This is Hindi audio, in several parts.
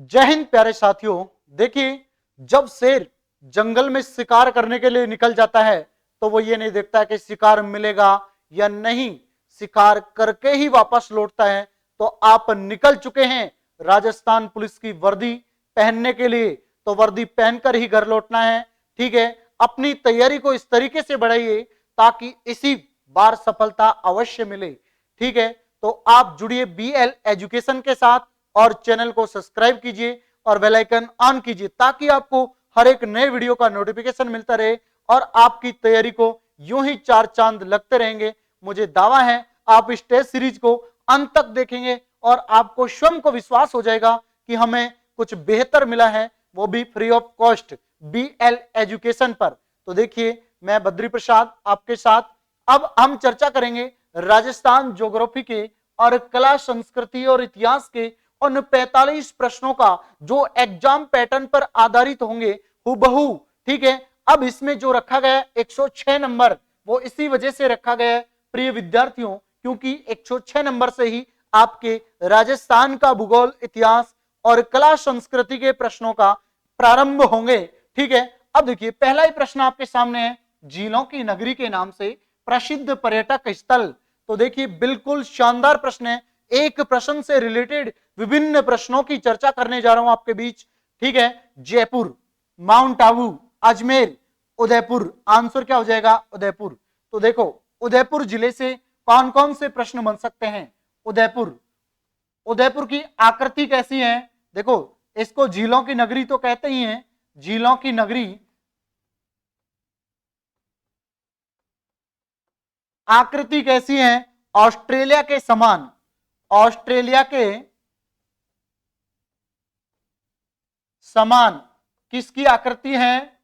जय हिंद प्यारे साथियों। देखिए, जब शेर जंगल में शिकार करने के लिए निकल जाता है तो वो ये नहीं देखता कि शिकार मिलेगा या नहीं, शिकार करके ही वापस लौटता है। तो आप निकल चुके हैं राजस्थान पुलिस की वर्दी पहनने के लिए, तो वर्दी पहनकर ही घर लौटना है। ठीक है, अपनी तैयारी को इस तरीके से बढ़ाइए ताकि इसी बार सफलता अवश्य मिले। ठीक है, तो आप जुड़िए BL एजुकेशन के साथ और चैनल को सब्सक्राइब कीजिए और बेल आइकन ऑन कीजिए ताकि आपको हर एक नए वीडियो का नोटिफिकेशन मिलता रहे और आपकी तैयारी को यूं ही चार चांद लगते रहेंगे। मुझे दावा है आप इस टेस्ट सीरीज को अंत तक देखेंगे और आपको स्वयं को विश्वास हो जाएगा कि हमें कुछ बेहतर मिला है, वो भी free of cost BL education पर। तो देखिए, मैं बद्री प्रसाद आपके साथ। अब हम चर्चा करेंगे राजस्थान ज्योग्राफी के और कला संस्कृति और इतिहास के उन 45 प्रश्नों का जो एग्जाम पैटर्न पर आधारित होंगे हुबहू। ठीक है, अब इसमें जो रखा गया 106 नंबर, वो इसी वजह से रखा गया है प्रिय विद्यार्थियों, क्योंकि 106 नंबर से ही आपके राजस्थान का भूगोल, इतिहास और कला संस्कृति के प्रश्नों का प्रारंभ होंगे। ठीक है, अब देखिए, पहला ही प्रश्न आपके सामने है, झीलों की नगरी के नाम से प्रसिद्ध पर्यटक स्थल। तो देखिए, बिल्कुल शानदार प्रश्न है। एक प्रश्न से रिलेटेड विभिन्न प्रश्नों की चर्चा करने जा रहा हूं आपके बीच। ठीक है, जयपुर, माउंट आबू, अजमेर, उदयपुर। आंसर क्या हो जाएगा? उदयपुर। तो देखो, उदयपुर जिले से कौन कौन से प्रश्न बन सकते हैं? उदयपुर, उदयपुर की आकृति कैसी है? देखो, इसको झीलों की नगरी तो कहते ही हैं, झीलों की नगरी। आकृति कैसी है? ऑस्ट्रेलिया के समान, ऑस्ट्रेलिया के समान किसकी आकृति है?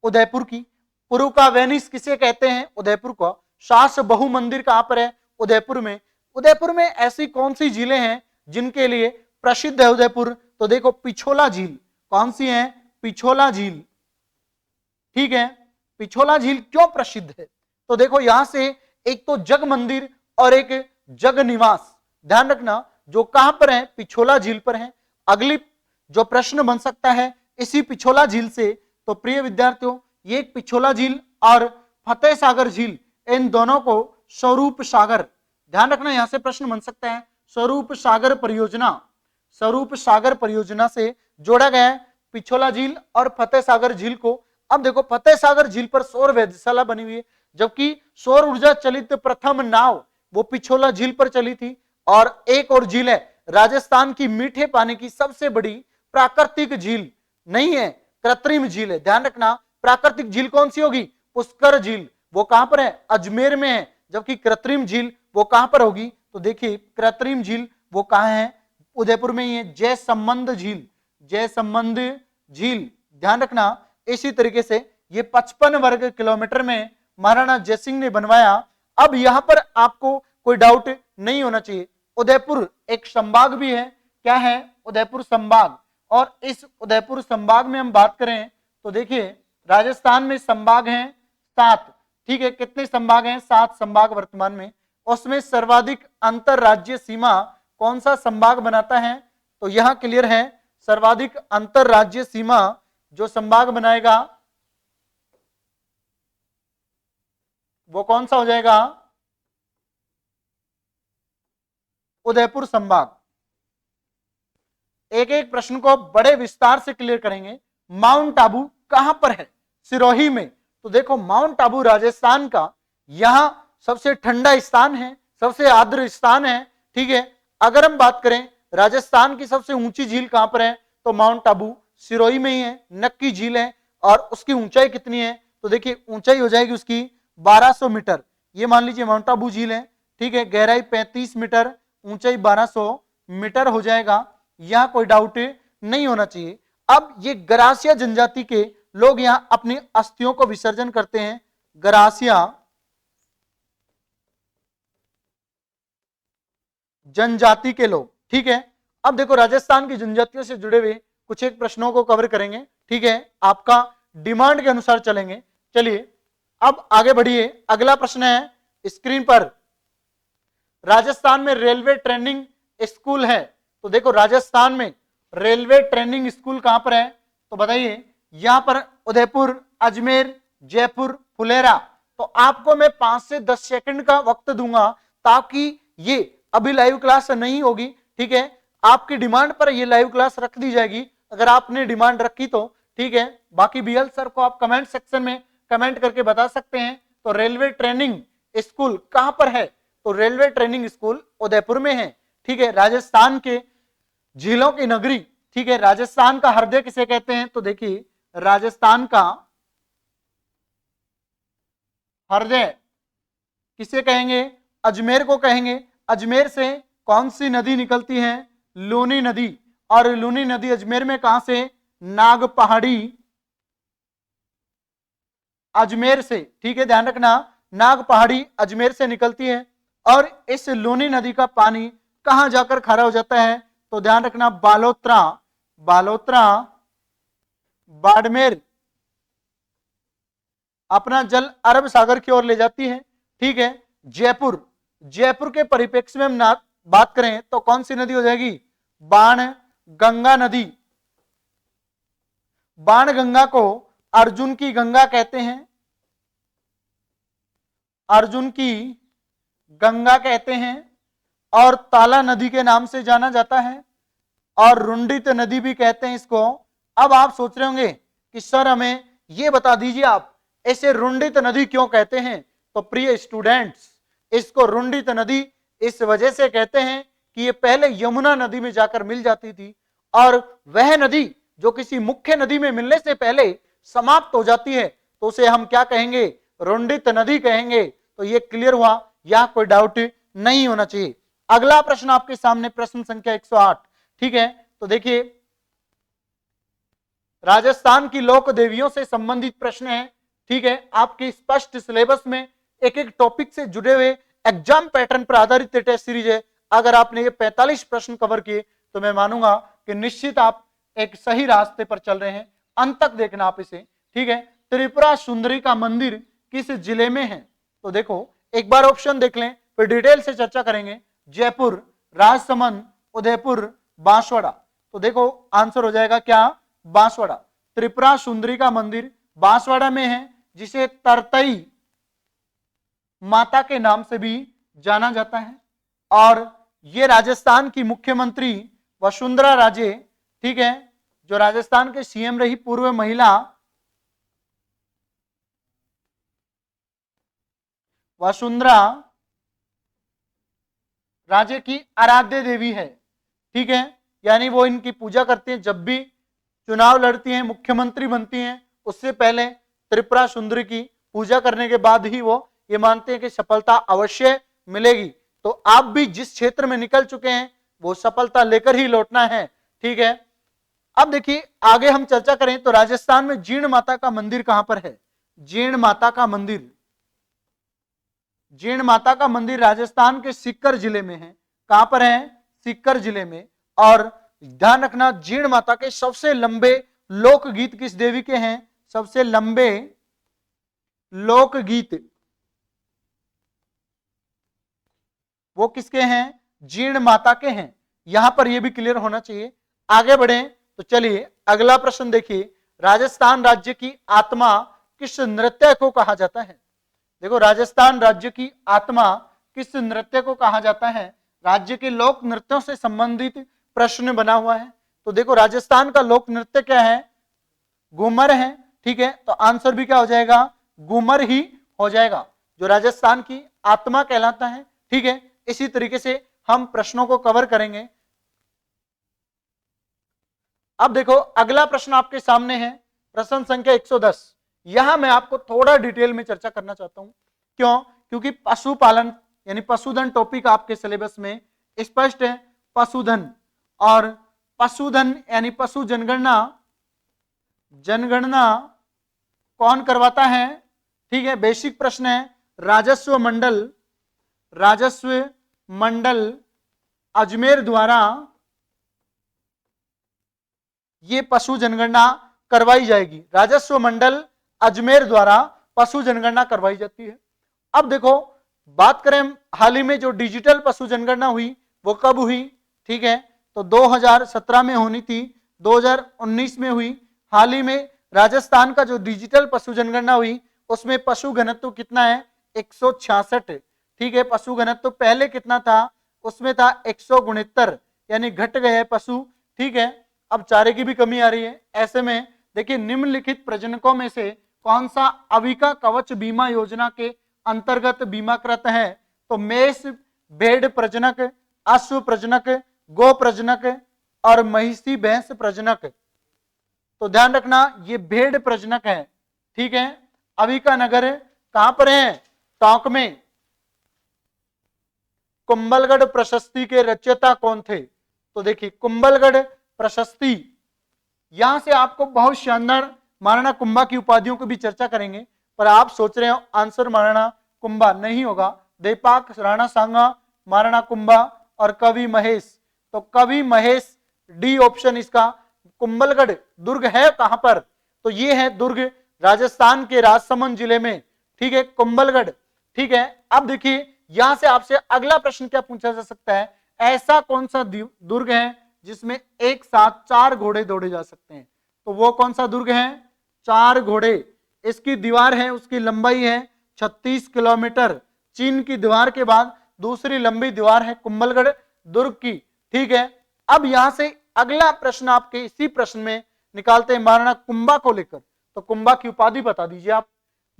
उदयपुर की। पुरु का वेनिस किसे कहते हैं? उदयपुर को। सास बहु मंदिर कहां पर है? उदयपुर में। उदयपुर में ऐसी कौन सी झीलें हैं जिनके लिए प्रसिद्ध है उदयपुर? तो देखो, पिछोला झील। कौन सी है? पिछोला झील। ठीक है, पिछोला झील क्यों प्रसिद्ध है? तो देखो, यहां से एक तो जग मंदिर और एक जग निवास, ध्यान रखना, जो कहां पर है? पिछोला झील पर है। अगली जो प्रश्न बन सकता है इसी पिछोला झील से, तो प्रिय विद्यार्थियों, ये पिछोला झील और फतेह सागर झील, इन दोनों को स्वरूप सागर, ध्यान रखना, यहां से प्रश्न बन सकता है। स्वरूप सागर परियोजना, स्वरूप सागर परियोजना से जोड़ा गया है पिछोला झील और फतेह सागर झील को। अब देखो, फतेह सागर झील पर सौर वेधशाला बनी हुई है, जबकि सौर ऊर्जा चलित प्रथम नाव वो पिछोला झील पर चली थी। और एक और झील है राजस्थान की मीठे पानी की सबसे बड़ी प्राकृतिक झील, नहीं है, कृत्रिम झील है। ध्यान रखना, प्राकृतिक झील कौन सी होगी? पुष्कर झील। वो कहां पर है? अजमेर में है। जबकि कृत्रिम झील वो कहां पर होगी? तो देखिए, कृत्रिम झील वो कहां है? उदयपुर में ही है, जय संबंध झील, जय संबंध झील। ध्यान रखना, इसी तरीके से ये 55 वर्ग किलोमीटर में महाराणा जयसिंह ने बनवाया। अब यहां पर आपको कोई डाउट नहीं होना चाहिए, उदयपुर एक संभाग भी है। क्या है? उदयपुर संभाग। और इस उदयपुर संभाग में हम बात करें तो देखिए, राजस्थान में संभाग हैं 7। ठीक है, कितने संभाग हैं? 7 संभाग वर्तमान में। उसमें सर्वाधिक अंतरराज्यीय सीमा कौन सा संभाग बनाता है? तो यहां क्लियर है, सर्वाधिक अंतरराज्यीय सीमा जो संभाग बनाएगा वो कौन सा हो जाएगा? उदयपुर संभाग। एक एक प्रश्न को बड़े विस्तार से क्लियर करेंगे। माउंट आबू कहां पर है? सिरोही में। तो देखो, माउंट आबू राजस्थान का यहां सबसे ठंडा स्थान है, सबसे आर्द्र स्थान है। ठीक है, अगर हम बात करें राजस्थान की सबसे ऊंची झील कहां पर है, तो माउंट आबू सिरोही में ही है, नक्की झील है। और उसकी ऊंचाई कितनी है? तो देखिए, ऊंचाई हो जाएगी उसकी 1200 मीटर। ये मान लीजिए माउंट आबू झील है। ठीक है, गहराई 35 मीटर, ऊंचाई 1200 मीटर हो जाएगा। यहां कोई डाउट नहीं होना चाहिए। अब ये गरासिया जनजाति के लोग यहां अपनी अस्थियों को विसर्जन करते हैं, गरासिया जनजाति के लोग। ठीक है, अब देखो, राजस्थान की जनजातियों से जुड़े हुए कुछ एक प्रश्नों को कवर करेंगे। ठीक है, आपका डिमांड के अनुसार चलेंगे। चलिए, अब आगे बढ़िए। अगला प्रश्न है स्क्रीन पर, राजस्थान में रेलवे ट्रेनिंग स्कूल है, तो देखो राजस्थान में रेलवे ट्रेनिंग स्कूल कहां पर है, तो बताइए, यहां पर उदयपुर, अजमेर, जयपुर, फुलेरा। तो आपको मैं 5 से 10 सेकंड का वक्त दूंगा ताकि ये अभी लाइव क्लास नहीं होगी, ठीक है, आपकी डिमांड पर ये लाइव क्लास रख दी जाएगी अगर आपने डिमांड रखी तो, ठीक है। बाकी बीएल सर को आप कमेंट सेक्शन में कमेंट करके बता सकते हैं। तो रेलवे ट्रेनिंग स्कूल कहां पर है, तो रेलवे ट्रेनिंग स्कूल उदयपुर में है, ठीक है, राजस्थान के झीलों की नगरी, ठीक है, राजस्थान का हृदय किसे कहते हैं, तो देखिए राजस्थान का हृदय किसे कहेंगे, अजमेर को कहेंगे। अजमेर से कौन सी नदी निकलती है, लूनी नदी, और लूनी नदी अजमेर में कहां से, नाग पहाड़ी, अजमेर से, ठीक है, ध्यान रखना, नाग पहाड़ी अजमेर से निकलती है। और इस लूनी नदी का पानी कहां जाकर खारा हो जाता है, तो ध्यान रखना बालोतरा, बालोतरा, बाड़मेर, अपना जल अरब सागर की ओर ले जाती है, ठीक है। जयपुर, जयपुर के परिप्रेक्ष्य में हम बात करें तो कौन सी नदी हो जाएगी, बाण गंगा नदी। बाण गंगा को अर्जुन की गंगा कहते हैं, अर्जुन की गंगा कहते हैं, और ताला नदी के नाम से जाना जाता है, और रुंडित नदी भी कहते हैं इसको। अब आप सोच रहे होंगे कि सर हमें ये बता दीजिए आप ऐसे रुंडित नदी क्यों कहते हैं, तो प्रिय स्टूडेंट्स, इसको रुंडित नदी इस वजह से कहते हैं कि ये पहले यमुना नदी में जाकर मिल जाती थी, और वह नदी जो किसी मुख्य नदी में मिलने से पहले समाप्त हो जाती है तो उसे हम क्या कहेंगे, रुंडित नदी कहेंगे। तो ये क्लियर हुआ, यहां कोई डाउट नहीं होना चाहिए। अगला प्रश्न आपके सामने, प्रश्न संख्या 108, ठीक है। तो देखिए राजस्थान की लोक देवियों से संबंधित प्रश्न है, ठीक है, आपके स्पष्ट सिलेबस में एक एक टॉपिक से जुड़े हुए एग्जाम पैटर्न पर आधारित टेस्ट सीरीज है। अगर आपने ये 45 प्रश्न कवर किए तो मैं मानूंगा कि निश्चित आप एक सही रास्ते पर चल रहे हैं। अंत तक देखना आप इसे, ठीक है। त्रिपुरा सुंदरी का मंदिर किस जिले में है, तो देखो एक बार ऑप्शन देख लें फिर डिटेल से चर्चा करेंगे। जयपुर, राजसमंद, उदयपुर, बांसवाड़ा। तो देखो आंसर हो जाएगा क्या, बांसवाड़ा। त्रिपुरा सुंदरी का मंदिर बांसवाड़ा में है, जिसे तरतई माता के नाम से भी जाना जाता है। और ये राजस्थान की मुख्यमंत्री वसुंधरा राजे, ठीक है, जो राजस्थान के सीएम रही पूर्व महिला वसुंधरा राजे की आराध्य देवी है, ठीक है, यानी वो इनकी पूजा करती हैं। जब भी चुनाव लड़ती हैं, मुख्यमंत्री बनती हैं, उससे पहले त्रिपुरा सुंदरी की पूजा करने के बाद ही वो ये मानते हैं कि सफलता अवश्य मिलेगी। तो आप भी जिस क्षेत्र में निकल चुके हैं वो सफलता लेकर ही लौटना है, ठीक है। अब देखिए आगे हम चर्चा करें तो राजस्थान में जीर्ण माता का मंदिर कहां पर है, जीर्ण माता का मंदिर, जीर्ण माता का मंदिर राजस्थान के सीकर जिले में है। कहां पर है, सीकर जिले में। और ध्यान रखना जीर्ण माता के सबसे लंबे लोकगीत किस देवी के हैं, सबसे लंबे लोकगीत वो किसके हैं, जीर्ण माता के हैं। यहां पर यह भी क्लियर होना चाहिए। आगे बढ़े तो चलिए अगला प्रश्न देखिए, राजस्थान राज्य की आत्मा किस नृत्य को कहा जाता है। देखो राजस्थान राज्य की आत्मा किस नृत्य को कहा जाता है, राज्य के लोक नृत्यों से संबंधित प्रश्न बना हुआ है। तो देखो राजस्थान का लोक नृत्य क्या है, घूमर है, ठीक है। तो आंसर भी क्या हो जाएगा, घूमर ही हो जाएगा, जो राजस्थान की आत्मा कहलाता है, ठीक है। इसी तरीके से हम प्रश्नों को कवर करेंगे। अब देखो अगला प्रश्न आपके सामने है, प्रश्न संख्या 110। यहां मैं आपको थोड़ा डिटेल में चर्चा करना चाहता हूं, क्यों, क्योंकि पशुपालन यानी पशुधन टॉपिक आपके सिलेबस में स्पष्ट है। पशुधन और पशुधन यानी पशु जनगणना, जनगणना कौन करवाता है, ठीक है, बेसिक प्रश्न है। राजस्व मंडल, राजस्व मंडल अजमेर द्वारा ये पशु जनगणना करवाई जाएगी। राजस्व मंडल अजमेर द्वारा पशु जनगणना करवाई जाती है। अब देखो बात करें हाल ही में जो डिजिटल पशु जनगणना हुई वो कब हुई, ठीक है, तो 2017 में होनी थी, 2019 में हुई। हाल ही में राजस्थान का जो डिजिटल पशु जनगणना हुई उसमें पशु घनत्व कितना है, 166। ठीक है, पशु घनत्व पहले कितना था, उसमें था 169, यानी घट गए पशु। ठीक है, अब चारे की भी कमी आ रही है। ऐसे में देखिए निम्नलिखित प्रजनकों में से कौन सा अविका कवच बीमा योजना के अंतर्गत बीमाकृत है, तो मेष भेड़ प्रजनक, अश्व प्रजनक, गो प्रजनक और महिषी भैंस प्रजनक। तो ध्यान रखना ये भेड़ प्रजनक है। ठीक है, अविका नगर कहां पर है, टोंक में। कुंभलगढ़ प्रशस्ति के रचयिता कौन थे, तो देखिए कुंभलगढ़ प्रशस्ति, यहां से आपको बहुत शानदार महाराणा कुंभा की उपाधियों की भी चर्चा करेंगे, पर आप सोच रहे हो आंसर महाराणा कुंभा नहीं होगा। देपाक, राणा सांगा, महाराणा कुंभा और कवि महेश। तो कवि महेश डी ऑप्शन इसका। कुंभलगढ़ दुर्ग है कहां पर, तो ये है दुर्ग राजस्थान के राजसमंद जिले में। ठीक है, कुंभलगढ़। ठीक है, अब देखिए यहां से आपसे अगला प्रश्न क्या पूछा जा सकता है, ऐसा कौन सा दुर्ग है जिसमें एक साथ 4 घोड़े दौड़े जा सकते हैं, तो वो कौन सा दुर्ग है, 4 घोड़े। इसकी दीवार है, उसकी लंबाई है 36 किलोमीटर। चीन की दीवार के बाद दूसरी लंबी दीवार है कुंभलगढ़ दुर्ग की। ठीक है, अब यहां से अगला प्रश्न आपके इसी प्रश्न में निकालते हैं महाराणा कुंभा को लेकर। तो कुंभा की उपाधि बता दीजिए आप।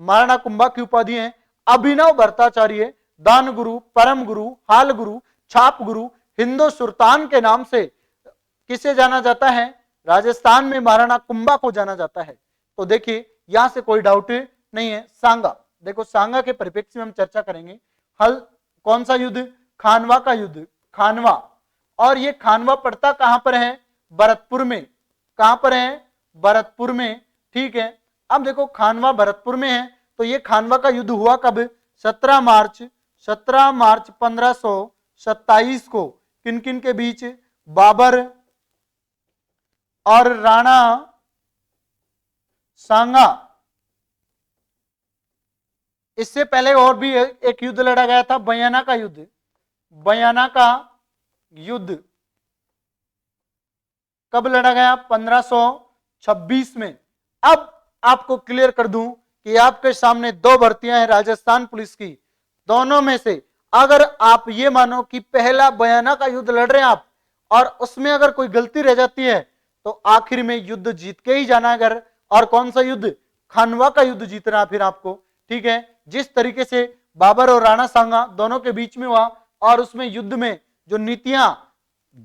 महाराणा कुंभा की उपाधि है अभिनव भट्टाचार्य, दान गुरु, परम गुरु, हाल गुरु, छाप गुरु, हिंदू सुल्तान के नाम से किसे जाना जाता है, राजस्थान में महाराणा कुंभा को जाना जाता है। तो देखिए यहां से कोई डाउट नहीं है। सांगा, देखो सांगा के परिप्रेक्ष्य में हम चर्चा करेंगे। हल कौन सा युद्ध, खानवा का युद्ध, खानवा। और ये खानवा पड़ता कहां पर है, भरतपुर में। कहां पर है, भरतपुर में। ठीक है, अब देखो खानवा भरतपुर में है, तो ये खानवा का युद्ध हुआ कब, 17 मार्च 1527 को। किन किन के बीच, बाबर और राणा सांगा। इससे पहले और भी एक युद्ध लड़ा गया था, बयाना का युद्ध। बयाना का युद्ध कब लड़ा गया, 1526 में। अब आपको क्लियर कर दूं कि आपके सामने 2 भर्तियां हैं राजस्थान पुलिस की। दोनों में से अगर आप ये मानो कि पहला बयाना का युद्ध लड़ रहे हैं आप, और उसमें अगर कोई गलती रह जाती है तो आखिर में युद्ध जीत के ही जाना है अगर। और कौन सा युद्ध, खानवा का युद्ध जीतना फिर आपको। ठीक है, जिस तरीके से बाबर और राणा सांगा दोनों के बीच में हुआ, और उसमें युद्ध में जो नीतियां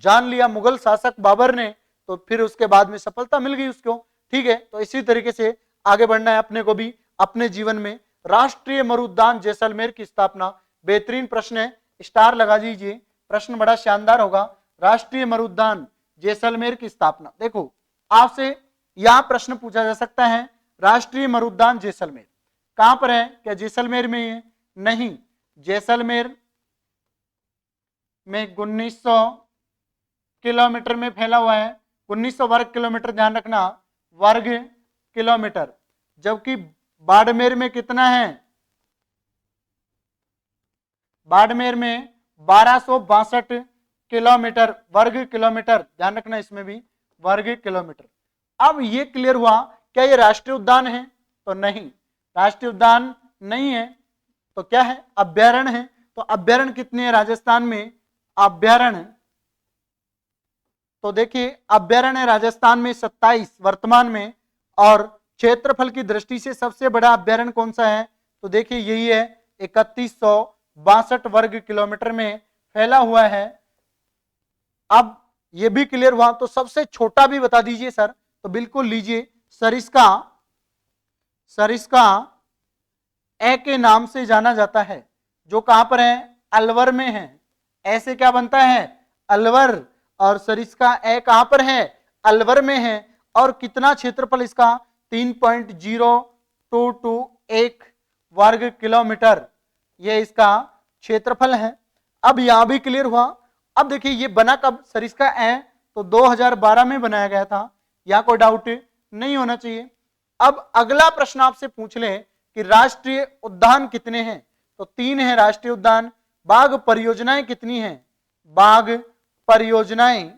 जान लिया मुगल शासक बाबर ने, तो फिर उसके बाद में सफलता मिल गई उसको। ठीक है, तो इसी तरीके से आगे बढ़ना है अपने को भी अपने जीवन में। राष्ट्रीय मरुद्यान जैसलमेर की स्थापना, बेहतरीन प्रश्न है, स्टार लगा दीजिए, प्रश्न बड़ा शानदार होगा। राष्ट्रीय मरुद्यान जैसलमेर की स्थापना, देखो आपसे यहां प्रश्न पूछा जा सकता है, राष्ट्रीय मरुद्यान जैसलमेर कहां पर है, क्या जैसलमेर में है, नहीं, जैसलमेर में 1900 किलोमीटर में फैला हुआ है, 1900 वर्ग किलोमीटर, ध्यान रखना वर्ग किलोमीटर। जबकि बाड़मेर में कितना है, बाड़मेर में 1262 किलोमीटर वर्ग किलोमीटर, ध्यान रखना इसमें भी वर्ग किलोमीटर। अब ये क्लियर हुआ, क्या ये राष्ट्रीय उद्यान है, तो नहीं, राष्ट्रीय उद्यान नहीं है, तो क्या है, अभ्यारण्य है। तो अभ्यारण्य कितने हैं राजस्थान में, अभ्यारण्य, तो देखिए अभ्यारण्य राजस्थान में 27 वर्तमान में। और क्षेत्रफल की दृष्टि से सबसे बड़ा अभ्यारण्य कौन सा है, तो देखिए यही है, 3162 वर्ग किलोमीटर में फैला हुआ है। अब ये भी क्लियर हुआ, तो सबसे छोटा भी बता दीजिए सर, तो बिल्कुल लीजिए, सरिस्का, सरिस्का ए के नाम से जाना जाता है, जो कहां पर है, अलवर में है। ऐसे क्या बनता है, अलवर, और सरिस्का ए कहां पर है, अलवर में है। और कितना क्षेत्रफल इसका, 3.0221 वर्ग किलोमीटर, ये इसका क्षेत्रफल है। अब यहां भी क्लियर हुआ। अब देखिए ये बना कब, सरिस्का ए तो 2012 में बनाया गया था, यहां कोई डाउट नहीं होना चाहिए। अब अगला प्रश्न आपसे पूछ ले कि राष्ट्रीय उद्यान कितने हैं, तो 3 है राष्ट्रीय उद्यान। बाघ परियोजनाएं कितनी हैं, बाघ परियोजनाएं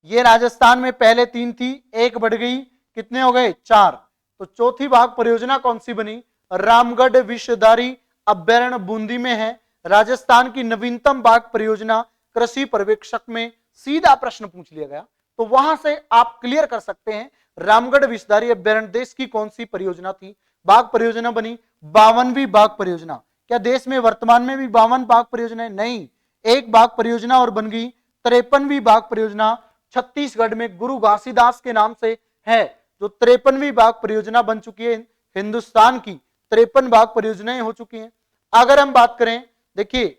ये राजस्थान में पहले 3 थी, एक बढ़ गई, कितने हो गए 4। तो चौथी बाघ परियोजना कौन सी बनी? रामगढ़ विषधारी अभ्यारण्य बूंदी में है। राजस्थान की नवीनतम बाघ परियोजना कृषि पर्यवेक्षक में सीधा प्रश्न पूछ लिया गया, तो वहां से आप क्लियर कर सकते हैं रामगढ़ विषधारी अभ्यारण्य देश की कौन सी परियोजना थी। बाघ परियोजना बनी 52वीं बाघ परियोजना। क्या देश में वर्तमान में भी 52 बाघ परियोजना है? नहीं, एक बाघ परियोजना और बन गई 53वीं बाघ परियोजना। छत्तीसगढ़ में गुरु घासीदास के नाम से है जो 53वीं बाघ परियोजना बन चुकी है। हिंदुस्तान की 53 बाघ परियोजनाएं हो चुकी हैं। अगर हम बात करें, देखिए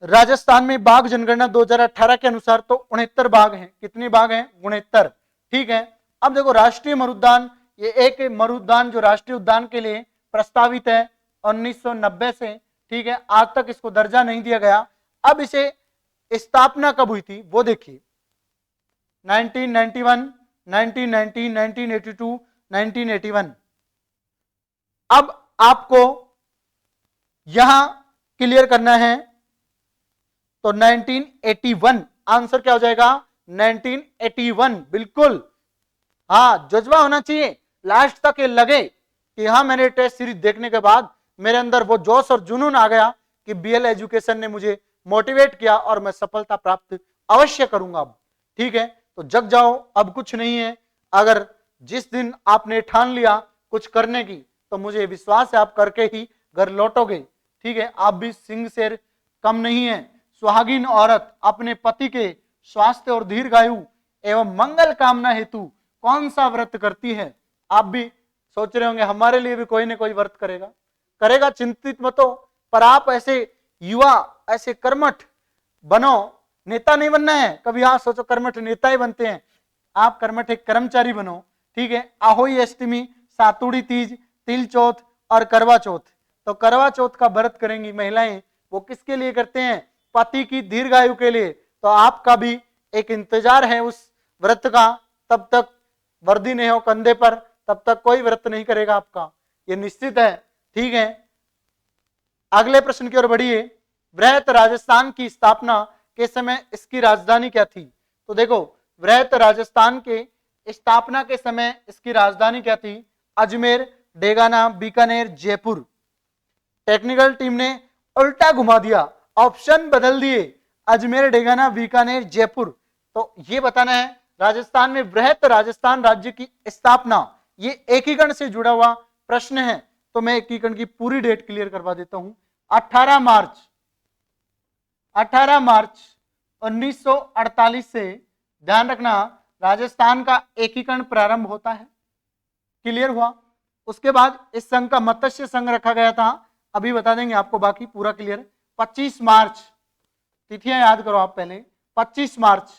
राजस्थान में बाघ जनगणना 2018 के अनुसार तो 69 बाघ हैं। कितने बाघ हैं? 69। ठीक है, अब देखो राष्ट्रीय मरुद्यान, ये एक मरुद्यान जो राष्ट्रीय उद्यान के लिए प्रस्तावित है 1990 से, ठीक है, आज तक इसको दर्जा नहीं दिया गया। अब इसे स्थापना कब हुई थी वो देखिए, 1991, 1990, 1982, 1981। अब आपको यहां क्लियर करना है, तो 1981 आंसर क्या हो जाएगा? 1981 बिल्कुल। हाँ, जज्बा होना चाहिए, लास्ट तक ये लगे कि हाँ मैंने टेस्ट सीरीज देखने के बाद मेरे अंदर वो जोश और जुनून आ गया कि बीएल एजुकेशन ने मुझे मोटिवेट किया और मैं सफलता प्राप्त अवश्य करूंगा। अब ठीक है, तो जग जाओ, अब कुछ नहीं है। अगर जिस दिन आपने ठान लिया कुछ करने की, तो मुझे विश्वास है आप करके ही घर लौटोगे। ठीक है, आप भी सिंह शेर कम नहीं है। सुहागिन औरत अपने पति के स्वास्थ्य और दीर्घायु एवं मंगल कामना हेतु कौन सा व्रत करती है? आप भी सोच रहे होंगे हमारे लिए भी कोई ना कोई व्रत करेगा, चिंतित मत हो। पर आप ऐसे युवा, ऐसे कर्मठ बनो, नेता नहीं बनना है कभी। आप सोचो कर्मठ नेता ही बनते हैं, आप कर्मठ एक कर्मचारी बनो। ठीक है, आहोई अष्टमी, सातुड़ी तीज, तिल चौथ और करवा चौथ। तो करवा चौथ का व्रत करेंगी महिलाएं, वो किसके लिए करते हैं? पति की दीर्घायु के लिए। तो आपका भी एक इंतजार है उस व्रत का। तब तक वर्दी नहीं हो कंधे पर, तब तक कोई व्रत नहीं करेगा आपका, ये निश्चित है। ठीक है, अगले प्रश्न की ओर बढ़िए। वृहत राजस्थान की स्थापना के समय इसकी राजधानी क्या थी? तो देखो, वृहत राजस्थान के स्थापना के समय इसकी राजधानी क्या थी? अजमेर, डेगाना, बीकानेर, जयपुर। टेक्निकल टीम ने उल्टा घुमा दिया, ऑप्शन बदल दिए, अजमेर, डेगाना, बीकानेर, जयपुर। तो ये बताना है राजस्थान में वृहत राजस्थान राज्य की स्थापना, ये एकीकरण से जुड़ा हुआ प्रश्न है। तो मैं एकीकरण की पूरी डेट क्लियर करवा देता हूं। 18 मार्च 1948 से, ध्यान रखना, राजस्थान का एकीकरण प्रारंभ होता है। क्लियर हुआ? उसके बाद इस संघ का मत्स्य संघ रखा गया था, अभी बता देंगे आपको, बाकी पूरा क्लियर। 25 मार्च, तिथियां याद करो आप पहले, 25 मार्च,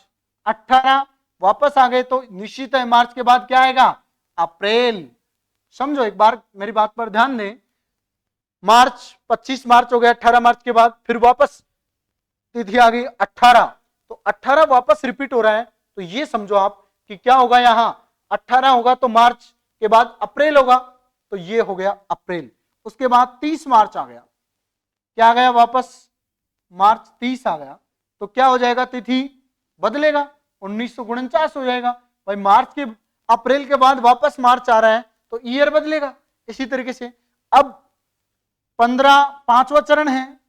18 वापस आ गए, तो निश्चित है मार्च के बाद क्या आएगा? अप्रैल। समझो, एक बार मेरी बात पर ध्यान दें। मार्च, 25 मार्च हो गया, 18 मार्च के बाद फिर वापस तिथि आ गई 18, तो 18 वापस रिपीट हो रहा है। तो ये समझो आप कि क्या होगा, यहां 18 होगा तो मार्च के बाद अप्रैल होगा, तो ये हो गया अप्रैल। उसके बाद 30 मार्च आ गया, क्या आ गया वापस? मार्च 30 आ गया, तो क्या हो जाएगा? तिथि बदलेगा, 1949 हो जाएगा। भाई मार्च के, अप्रैल के बाद वापस मार्च आ रहा है, तो ईयर बदलेगा। इसी तरीके से अब 15 पांचवा चरण है,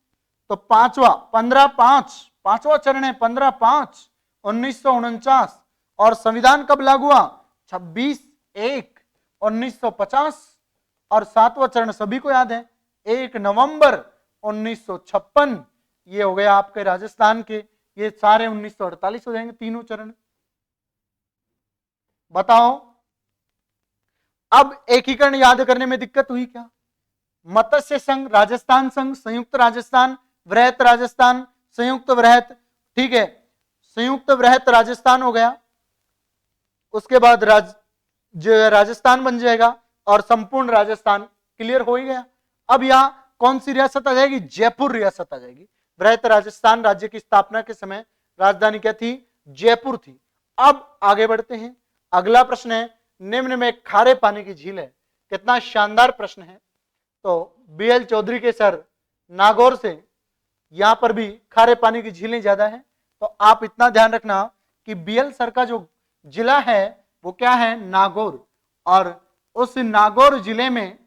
तो पांचवा चरण है 15/5/1949। और संविधान कब लागू हुआ? 26/1/1950। और 7वां चरण सभी को याद है, 1 नवंबर 1956। ये हो गया आपके राजस्थान के, ये सारे 1948 हो जाएंगे तीनों चरण। बताओ, अब एकीकरण याद करने में दिक्कत हुई क्या? मत्स्य संघ, राजस्थान संघ, संयुक्त राजस्थान, वृहत राजस्थान, संयुक्त वृहत। ठीक है, संयुक्त वृहत राजस्थान हो गया, उसके बाद राजस्थान बन जाएगा और संपूर्ण राजस्थान क्लियर हो ही गया। अब यहां कौन सी रियासत आ जाएगी? जयपुर रियासत आ जाएगी। वृहत राजस्थान राज्य की स्थापना के समय राजधानी क्या थी? जयपुर थी। अब आगे बढ़ते हैं, अगला प्रश्न है, निम्न में खारे पानी की झील है। कितना शानदार प्रश्न है। तो बीएल चौधरी के सर नागौर से, यहां पर भी खारे पानी की झीलें ज्यादा है। तो आप इतना ध्यान रखना कि बियलसर का जो जिला है वो क्या है, नागौर, और उस नागौर जिले में,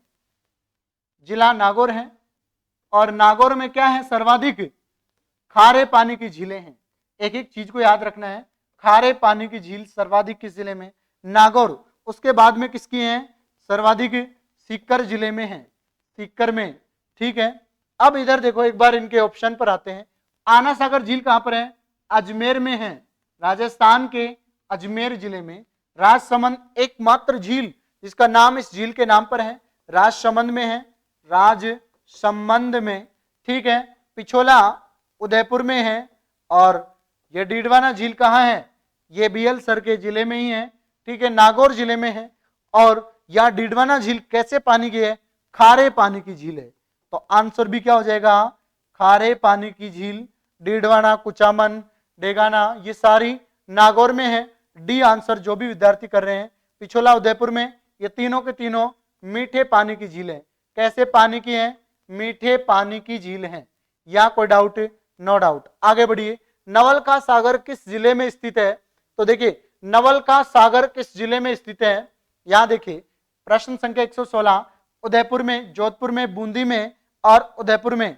जिला नागौर है, और नागौर में क्या है, सर्वाधिक खारे पानी की झीलें हैं। एक एक चीज को याद रखना है, खारे पानी की झील सर्वाधिक किस जिले में, नागौर। उसके बाद में किसकी है, सर्वाधिक सीकर जिले में है, सीकर में, ठीक है। अब इधर देखो एक बार इनके ऑप्शन पर आते हैं। आना सागर झील कहां पर है, अजमेर में है, राजस्थान के अजमेर जिले में। राजसमंद एकमात्र झील जिसका नाम इस झील के नाम पर है, राजसमंद में है, राजसमंद में, ठीक है। पिछोला उदयपुर में है, और ये डीडवाना झील कहाँ है, ये बियलसर के जिले में ही है, ठीक है, नागौर जिले में है। और यह डीडवाना झील कैसे पानी की है, खारे पानी की झील है, तो आंसर भी क्या हो जाएगा, खारे पानी की झील। डीडवाना, कुचामन, डेगाना ये सारी नागौर में है, डी आंसर जो भी विद्यार्थी कर रहे हैं। पिछोला उदयपुर में, ये तीनों के तीनों मीठे पानी की झील है। कैसे पानी की है, मीठे पानी की झील है, या कोई डाउट, नो डाउट। आगे बढ़िए, नवल का सागर किस जिले में स्थित है, तो देखिए नवल का सागर किस जिले में स्थित है, यहां देखिए प्रश्न संख्या 116, उदयपुर में, जोधपुर में, बूंदी में और उदयपुर में,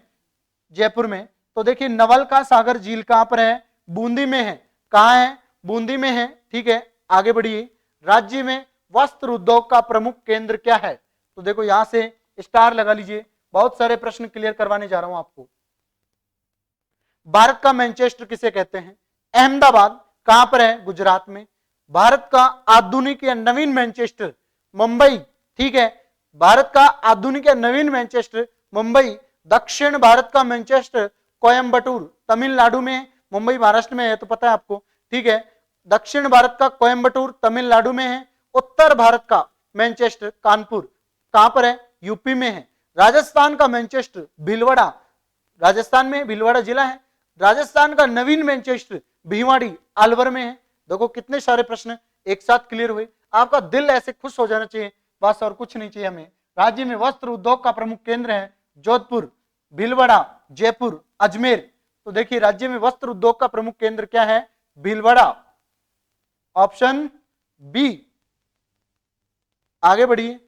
जयपुर में। तो देखिए नवल का सागर झील कहां पर है, बूंदी में है, कहां है, बूंदी में है, ठीक है। आगे बढ़िए, राज्य में वस्त्र उद्योग का प्रमुख केंद्र क्या है, तो देखो यहां से स्टार लगा लीजिए, बहुत सारे प्रश्न क्लियर करवाने जा रहा हूं आपको। भारत का मैनचेस्टर किसे कहते हैं, अहमदाबाद कहां पर है, गुजरात में। भारत का आधुनिक या नवीन मैनचेस्टर, मुंबई, ठीक है। भारत का आधुनिक या नवीन मैनचेस्टर, मुंबई। दक्षिण भारत का मैनचेस्टर, कोयम्बटूर, तमिलनाडु में है, मुंबई महाराष्ट्र में है तो पता है आपको, ठीक है। दक्षिण भारत का कोयम्बटूर तमिलनाडु में है। उत्तर भारत का मैनचेस्टर, कानपुर, कहां पर है, यूपी में है। राजस्थान का मैनचेस्टर, भीलवाड़ा, राजस्थान में भीलवाड़ा जिला है। राजस्थान का नवीन मैनचेस्टर, भिवाड़ी, अलवर में है। देखो कितने सारे प्रश्न एक साथ क्लियर हुए, आपका दिल ऐसे खुश हो जाना चाहिए, बस और कुछ नहीं चाहिए हमें। राज्य में वस्त्र उद्योग का प्रमुख केंद्र है, जोधपुर, भीलवाड़ा, जयपुर, अजमेर। तो देखिए राज्य में वस्त्र उद्योग का प्रमुख केंद्र क्या है, भीलवाड़ा, ऑप्शन बी। आगे बढ़िए,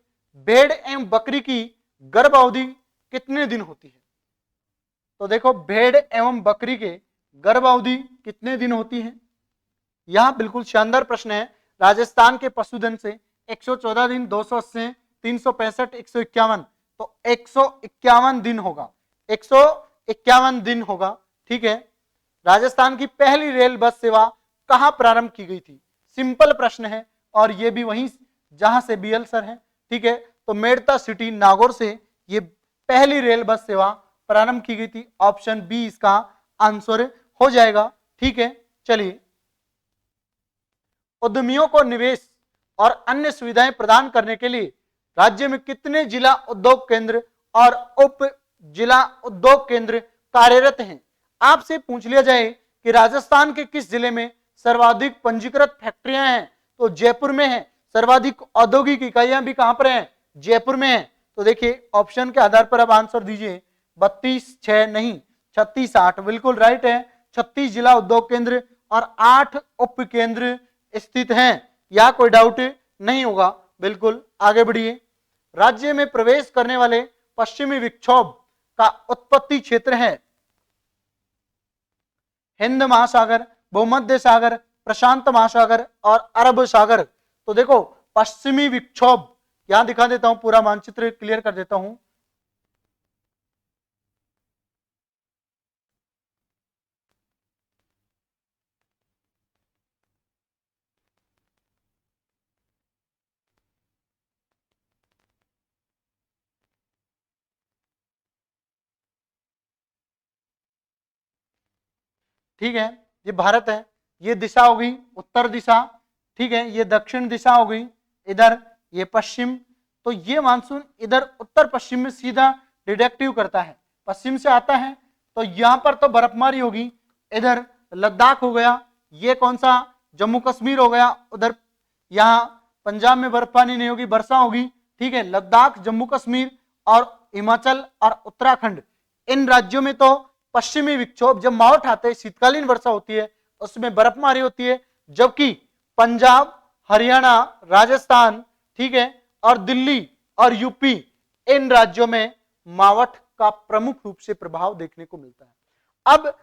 भेड़ एवं बकरी की गर्भ अवधि कितने दिन होती है, तो देखो भेड़ एवं बकरी के गर्भ अवधि कितने दिन होती है, यहां बिल्कुल शानदार प्रश्न है। राजस्थान के पशुधन से 114 दिन, 280, 365, 151, तो 151 दिन होगा, 151 दिन होगा, ठीक है। राजस्थान की पहली रेल बस सेवा कहां प्रारंभ की गई थी, सिंपल प्रश्न है, और ये भी वहीं जहां से बियलसर है, ठीक है। तो मेड़ता सिटी, नागौर से ये पहली रेल बस सेवा प्रारंभ की गई थी, ऑप्शन बी इसका आंसर हो जाएगा, ठीक है। चलिए, उद्यमियों को निवेश और अन्य सुविधाएं प्रदान करने के लिए राज्य में कितने जिला उद्योग केंद्र और उप जिला उद्योग केंद्र कार्यरत हैं। आपसे पूछ लिया जाए कि राजस्थान के किस जिले में सर्वाधिक पंजीकृत फैक्ट्रियां हैं, तो जयपुर में है। सर्वाधिक औद्योगिक इकाइयां भी कहां पर हैं, जयपुर में है। तो देखिए ऑप्शन के आधार पर अब आंसर दीजिए, 32, 6 नहीं, 36, 8 बिल्कुल राइट है। 36 जिला उद्योग केंद्र और 8 उप केंद्र स्थित हैं, या कोई डाउट नहीं होगा, बिल्कुल। आगे बढ़िए, राज्य में प्रवेश करने वाले पश्चिमी विक्षोभ का उत्पत्ति क्षेत्र है हिंद महासागर, भूमध्य सागर, प्रशांत महासागर और अरब सागर। तो देखो पश्चिमी विक्षोभ, यहां दिखा देता हूं, पूरा मानचित्र क्लियर कर देता हूं। ठीक है, ये भारत है, ये दिशा हो गई उत्तर दिशा, ठीक है, ये दक्षिण दिशा हो गई, इधर ये पश्चिम। तो ये मानसून इधर उत्तर पश्चिम में सीधा डिडक्टिव करता है, पश्चिम से आता है, तो यहां पर तो बर्फबारी होगी। इधर लद्दाख हो गया, ये कौन सा, जम्मू कश्मीर हो गया, उधर यहाँ पंजाब में बर्फबारी नहीं होगी, वर्षा होगी, ठीक है। लद्दाख, जम्मू कश्मीर और हिमाचल और उत्तराखंड, इन राज्यों में तो पश्चिमी विक्षोभ, जब मावठ आते हैं, शीतकालीन वर्षा होती है, उसमें बर्फबारी होती है, जबकि पंजाब, हरियाणा, राजस्थान, ठीक है, और दिल्ली और यूपी, इन राज्यों में मावठ का प्रमुख रूप से प्रभाव देखने को मिलता है। अब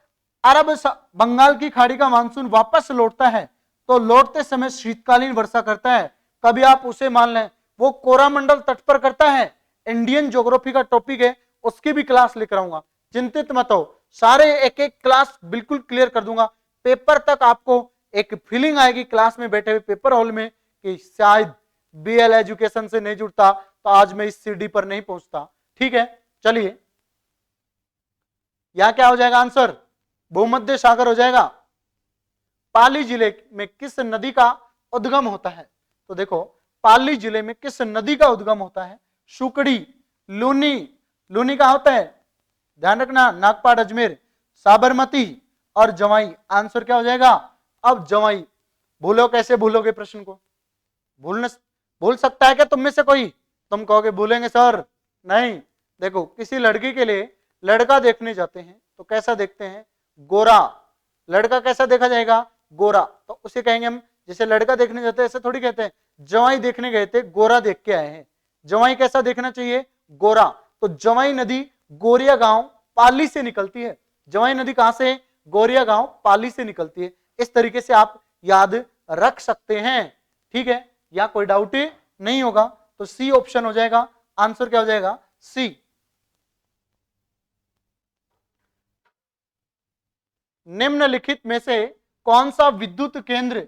अरब बंगाल की खाड़ी का मानसून वापस लौटता है, तो लौटते समय शीतकालीन वर्षा करता है। कभी आप उसे मान लें, वो कोरामंडल तट पर करता है। इंडियन ज्योग्राफी का टॉपिक है, उसकी भी क्लास लेकर आऊंगा, चिंतित मत हो, सारे एक एक क्लास बिल्कुल क्लियर कर दूंगा। पेपर तक आपको एक फीलिंग आएगी क्लास में बैठे हुए पेपर हॉल में कि शायद बीएल एजुकेशन से नहीं जुड़ता तो आज मैं इस सीडी पर नहीं पहुंचता। ठीक है, चलिए, यहां क्या हो जाएगा आंसर? भूमध्य सागर हो जाएगा। पाली जिले में किस नदी का उद्गम होता है? तो देखो, पाली जिले में किस नदी का उद्गम होता है? सुकड़ी, लूनी, लूनी का होता है, ध्यान रखना, नागपाड़, अजमेर, साबरमती और जवाई। आंसर क्या हो जाएगा? अब जवाई। भूलो कैसे भूलोगे प्रश्न को? भूल सकता है क्या तुम में से कोई? तुम कहोगे भूलेंगे सर, नहीं। देखो, किसी लड़की के लिए लड़का देखने जाते हैं तो कैसा देखते हैं? गोरा। लड़का कैसा देखा जाएगा? गोरा। तो उसे कहेंगे हम, जैसे लड़का देखने जाते हैं ऐसे थोड़ी कहते हैं, जवाई देखने गए थे, गोरा देख के आए हैं। जवाई कैसा देखना चाहिए? गोरा। तो जवाई नदी गोरिया गांव पाली से निकलती है। जवाई नदी कहां से? गोरिया गांव पाली से निकलती है। इस तरीके से आप याद रख सकते हैं। ठीक है, या कोई डाउट नहीं होगा। तो सी ऑप्शन हो जाएगा। आंसर क्या हो जाएगा? सी। निम्नलिखित में से कौन सा विद्युत केंद्र,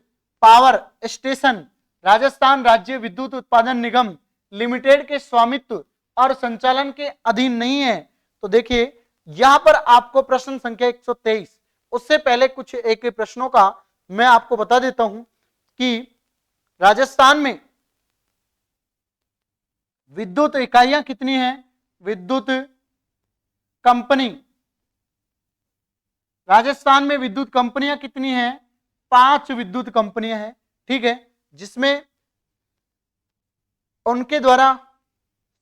पावर स्टेशन राजस्थान राज्य विद्युत उत्पादन निगम लिमिटेड के स्वामित्व और संचालन के अधीन नहीं है? तो देखिए, यहां पर आपको प्रश्न संख्या 123, उससे पहले कुछ एक प्रश्नों का मैं आपको बता देता हूं कि राजस्थान में विद्युत इकाइयां कितनी हैं? विद्युत कंपनी, राजस्थान में विद्युत कंपनियां कितनी हैं? 5 विद्युत कंपनियां हैं। ठीक है, जिसमें उनके द्वारा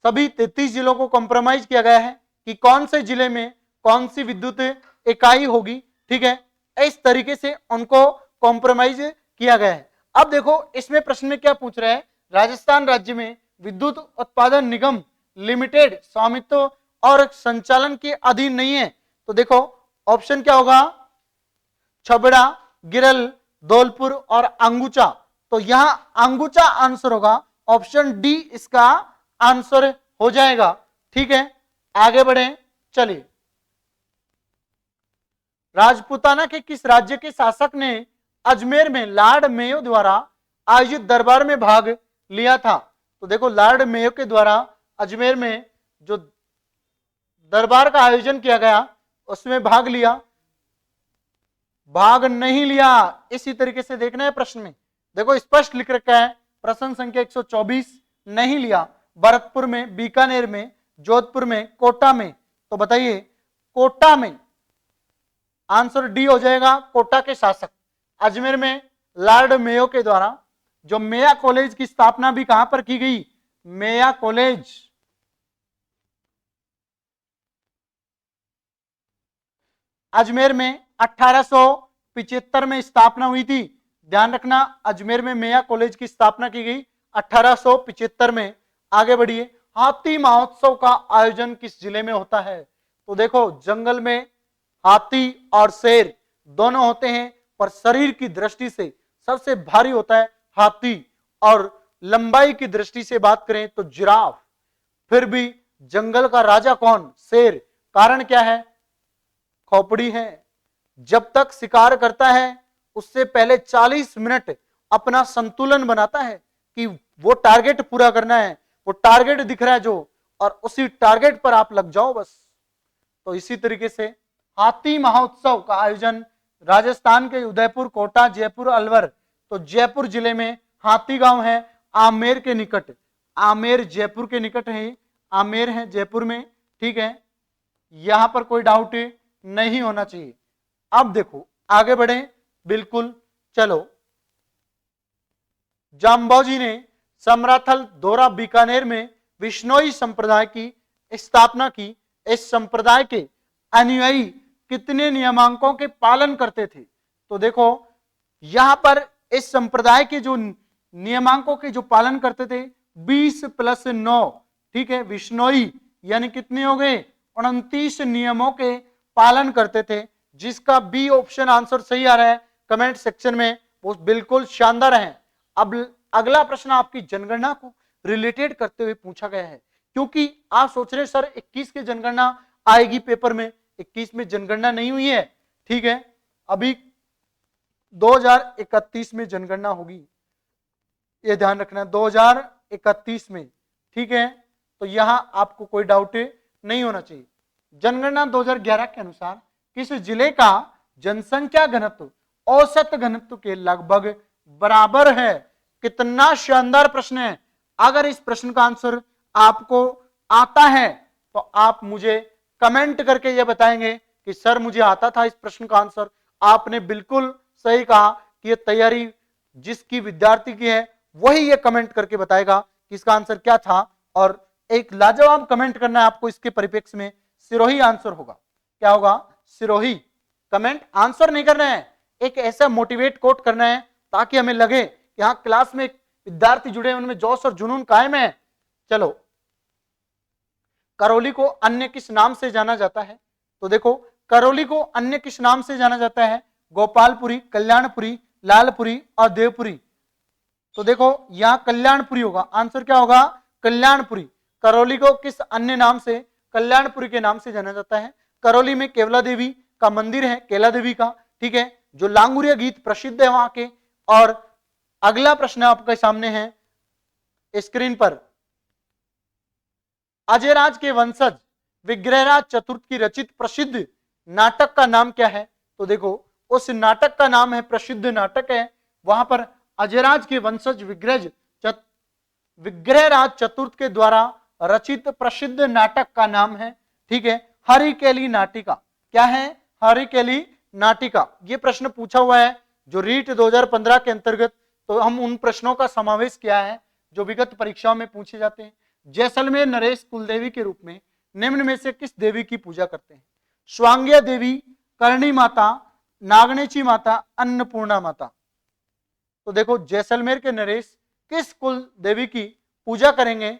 सभी 33 जिलों को कॉम्प्रोमाइज किया गया है कि कौन से जिले में कौन सी विद्युत इकाई होगी। ठीक है, इस तरीके से उनको कॉम्प्रोमाइज किया गया है। अब देखो, इसमें प्रश्न में क्या पूछ रहा है? राजस्थान राज्य में विद्युत उत्पादन निगम लिमिटेड स्वामित्व और संचालन के अधीन नहीं है। तो देखो, ऑप्शन क्या होगा? छबड़ा, गिरल, धौलपुर और अंगुचा। तो यहां अंगुचा आंसर होगा। ऑप्शन डी इसका आंसर हो जाएगा। ठीक है, आगे बढ़े, चलिए। राजपूताना के किस राज्य के शासक ने अजमेर में लॉर्ड मेयो द्वारा आयोजित दरबार में भाग लिया था? तो देखो, लॉर्ड मेयो के द्वारा अजमेर में जो दरबार का आयोजन किया गया उसमें भाग लिया, भाग नहीं लिया। इसी तरीके से देखना है प्रश्न में, देखो स्पष्ट लिख रखा है। प्रश्न संख्या 124, नहीं लिया। भरतपुर में, बीकानेर में, जोधपुर में, कोटा में। तो बताइए, कोटा में आंसर डी हो जाएगा, कोटा के शासक। अजमेर में लॉर्ड मेयो के द्वारा जो मेया कॉलेज की स्थापना भी कहां पर की गई? मेया कॉलेज, अजमेर में 1875 में स्थापना हुई थी। ध्यान रखना, अजमेर में मेया कॉलेज की स्थापना की गई 1875 में। आगे बढ़िए, हाथी महोत्सव का आयोजन किस जिले में होता है? तो देखो, जंगल में हाथी और शेर दोनों होते हैं, पर शरीर की दृष्टि से सबसे भारी होता है हाथी, और लंबाई की दृष्टि से बात करें तो जिराफ। फिर भी जंगल का राजा कौन? शेर। कारण क्या है? खोपड़ी है। जब तक शिकार करता है उससे पहले 40 मिनट अपना संतुलन बनाता है कि वो टारगेट पूरा करना है, वो टारगेट दिख रहा है जो, और उसी टारगेट पर आप लग जाओ बस। तो इसी तरीके से हाथी महोत्सव का आयोजन राजस्थान के उदयपुर, कोटा, जयपुर, अलवर। तो जयपुर जिले में हाथी गांव है, आमेर के निकट। आमेर जयपुर के निकट है, आमेर है जयपुर में। ठीक है, यहां पर कोई डाउट नहीं होना चाहिए। अब देखो, आगे बढ़े, बिल्कुल, चलो। जाम्बोजी ने समराथल, दोरा, बीकानेर में विश्नोई संप्रदाय की स्थापना की। इस संप्रदाय के अनुयायी कितने नियमांकों के पालन करते थे? तो देखो, यहां पर इस संप्रदाय के जो नियमांकों के जो पालन करते थे 20 + 9, ठीक है, विश्नोई, यानी कितने हो गए 29 नियमों के पालन करते थे। जिसका बी ऑप्शन आंसर सही आ रहा है कमेंट सेक्शन में वो बिल्कुल शानदार है। अब अगला प्रश्न आपकी जनगणना को रिलेटेड करते हुए पूछा गया है, क्योंकि आप सोच रहे हैं सर 21 की जनगणना आएगी पेपर में, 21 में जनगणना नहीं हुई है, ठीक है, अभी 2031 में जनगणना होगी, ये ध्यान रखना 2031 में, ठीक है, तो यहां आपको कोई डाउट नहीं होना चाहिए। जनगणना 2011 के अनुसार किस जिले का जनसंख्या घनत्व औसत घनत्व के लगभग बराबर है? कितना शानदार प्रश्न है। अगर इस प्रश्न का आंसर आपको आता है तो आप मुझे कमेंट करके यह बताएंगे कि सर मुझे आता था इस प्रश्न का आंसर। आपने बिल्कुल सही कहा कि यह तैयारी जिसकी विद्यार्थी की है वही ये कमेंट करके बताएगा कि इसका आंसर क्या था। और एक लाजवाब कमेंट करना है आपको इसके परिप्रेक्ष्य में, सिरोही आंसर होगा। क्या होगा? सिरोही। कमेंट आंसर नहीं करना है, एक ऐसा मोटिवेट कोट करना है ताकि हमें लगे कि हाँ क्लास में विद्यार्थी जुड़े, उनमें जोश और जुनून कायम है। चलो, करौली को अन्य किस नाम से जाना जाता है? तो देखो, करौली को अन्य किस नाम से जाना जाता है? गोपालपुरी, कल्याणपुरी, लालपुरी और देवपुरी। तो देखो यहां कल्याणपुरी होगा, आंसर क्या होगा? कल्याणपुरी। करौली को किस अन्य नाम से? कल्याणपुरी के नाम से जाना जाता है। करौली में केवला देवी का मंदिर है, केला देवी का, ठीक है, जो लांगुरिया गीत प्रसिद्ध है वहां के। और अगला प्रश्न आपके सामने है स्क्रीन पर, अजयराज के वंशज विग्रहराज चतुर्थ की रचित प्रसिद्ध नाटक का नाम क्या है? तो देखो उस नाटक का नाम है, प्रसिद्ध नाटक है, वहां पर अजयराज के वंशज विग्रहराज चतुर्थ के द्वारा रचित प्रसिद्ध नाटक का नाम है, ठीक है, हरिकेली नाटिका। क्या है? हरिकेली नाटिका। ये प्रश्न पूछा हुआ है जो रीट 2015 के अंतर्गत, तो हम उन प्रश्नों का समावेश किया है जो विगत परीक्षाओं में पूछे जाते हैं। जैसलमेर नरेश कुलदेवी के रूप में निम्न में से किस देवी की पूजा करते हैं? स्वांग्या देवी, करणी माता, नागनेची माता, अन्नपूर्णा माता। तो देखो जैसलमेर के नरेश किस कुल देवी की पूजा करेंगे?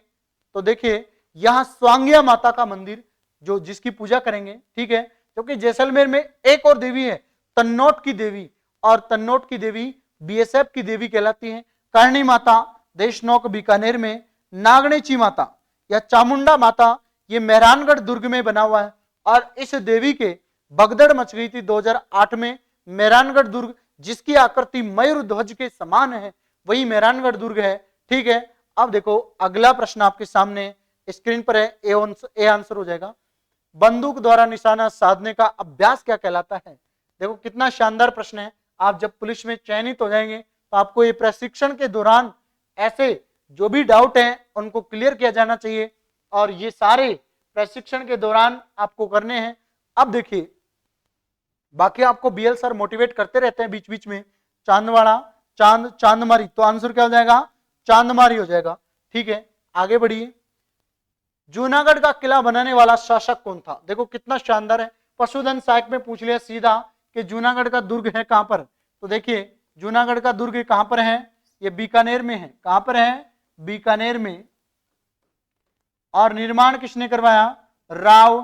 तो देखिए यहां स्वांग्या माता का मंदिर जो जिसकी पूजा करेंगे, ठीक है, क्योंकि जैसलमेर में एक और देवी है तन्नौट की देवी, और तन्नौट की देवी बीएसएफ की देवी कहलाती है। करणी माता देशनौक बीकानेर में, नागनेची माता या चामुंडा माता ये मेहरानगढ़ दुर्ग में बना हुआ है। और इस देवी के भगदड़ मच गई थी 2008 में। मेहरानगढ़ दुर्ग जिसकी आकृति मयूर ध्वज के समान है वही मेहरानगढ़ दुर्ग है, ठीक है। अब देखो अगला प्रश्न आपके सामने स्क्रीन पर है, ए आंसर हो जाएगा। बंदूक द्वारा निशाना साधने का अभ्यास क्या कहलाता है? देखो कितना शानदार प्रश्न है। आप जब पुलिस में चयनित हो जाएंगे तो आपको ये प्रशिक्षण के दौरान ऐसे जो भी डाउट है उनको क्लियर किया जाना चाहिए, और ये सारे प्रशिक्षण के दौरान आपको करने हैं। अब देखिए बाकी आपको बीएल सर मोटिवेट करते रहते हैं बीच बीच में। चांदवाड़ा, चांदमारी, तो आंसर क्या हो जाएगा? चांदमारी हो जाएगा, ठीक है। आगे बढ़िए, जूनागढ़ का किला बनाने वाला शासक कौन था? देखो कितना शानदार है। पशुधन सहायक में पूछ लिया सीधा कि जूनागढ़ का दुर्ग है कहां पर? तो देखिए जूनागढ़ का दुर्ग कहां पर है? ये बीकानेर में है। कहां पर है? बीकानेर में। और निर्माण किसने करवाया? राव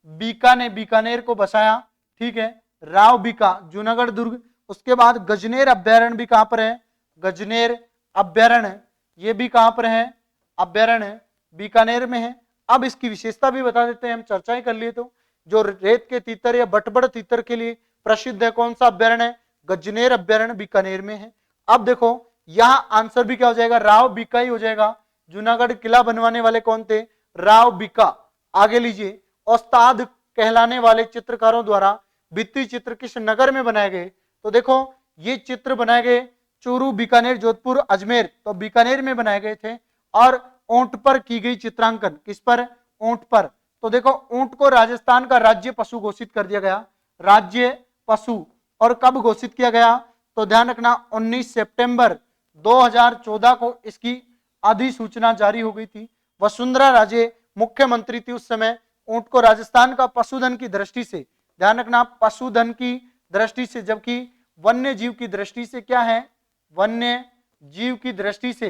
बीका ने बीकानेर को बसाया, ठीक है, राव बीका, जूनागढ़ दुर्ग। उसके बाद गजनेर अभ्यारण्य भी कहां पर है? गजनेर अभ्यारण्य ये भी कहां पर है? अभ्यारण्य बीकानेर में है। अब इसकी विशेषता भी बता देते हैं, हम चर्चाएं कर लिए। तो जो रेत के तीतर या बटबड़ तीतर के लिए प्रसिद्ध है, कौन सा अभ्यारण्य है? गजनेर अभ्यारण्य बीकानेर में है। अब देखो यहां आंसर भी क्या हो जाएगा? राव बीका ही हो जाएगा। जूनागढ़ किला बनवाने वाले कौन थे? राव बीका। आगे लीजिए, उस्ताद कहलाने वाले चित्रकारों द्वारा भित्ति चित्र किस नगर में बनाए गए? तो देखो ये चित्र बनाए गए चूरू, बीकानेर, जोधपुर, अजमेर, तो बीकानेर में बनाए गए थे। और ऊंट पर की गई चित्रांकन, किस पर? ऊंट पर। तो देखो ऊंट को राजस्थान का राज्य पशु घोषित कर दिया गया, राज्य पशु। और कब घोषित किया गया? तो ध्यान रखना 19 सितंबर 2014 को इसकी अधिसूचना जारी हो गई थी। वसुंधरा राजे मुख्यमंत्री थी उस समय। ऊंट को राजस्थान का पशुधन की दृष्टि से, ध्यान रखना, पशुधन की दृष्टि से, जबकि वन्य जीव की दृष्टि से क्या है? वन्य जीव की दृष्टि से,